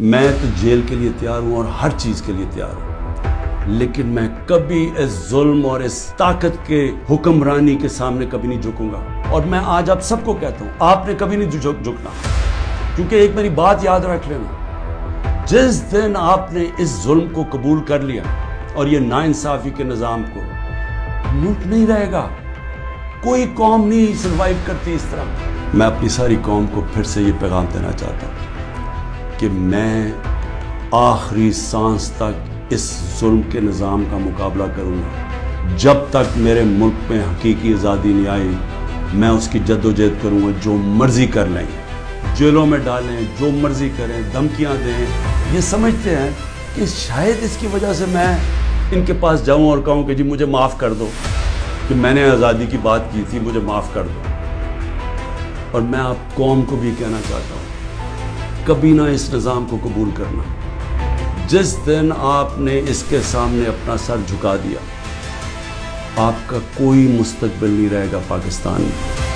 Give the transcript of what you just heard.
میں تو جیل کے لیے تیار ہوں اور ہر چیز کے لیے تیار ہوں، لیکن میں کبھی اس ظلم اور اس طاقت کے حکمرانی کے سامنے کبھی نہیں جھکوں گا۔ اور میں آج آپ سب کو کہتا ہوں، آپ نے کبھی نہیں جھکنا، کیونکہ ایک میری بات یاد رکھ لینا، جس دن آپ نے اس ظلم کو قبول کر لیا اور یہ ناانصافی کے نظام کو، ملک نہیں رہے گا، کوئی قوم نہیں سروائیو کرتی اس طرح۔ میں اپنی ساری قوم کو پھر سے یہ پیغام دینا چاہتا ہوں کہ میں آخری سانس تک اس ظلم کے نظام کا مقابلہ کروں گا۔ جب تک میرے ملک میں حقیقی آزادی نہیں آئی، میں اس کی جد و جہد کروں گا۔ جو مرضی کر لیں، جیلوں میں ڈالیں، جو مرضی کریں، دھمکیاں دیں، یہ سمجھتے ہیں کہ شاید اس کی وجہ سے میں ان کے پاس جاؤں اور کہوں کہ جی مجھے معاف کر دو کہ میں نے آزادی کی بات کی تھی، مجھے معاف کر دو۔ اور میں آپ قوم کو بھی کہنا چاہتا ہوں، کبھی نہ اس نظام کو قبول کرنا۔ جس دن آپ نے اس کے سامنے اپنا سر جھکا دیا، آپ کا کوئی مستقبل نہیں رہے گا پاکستان میں۔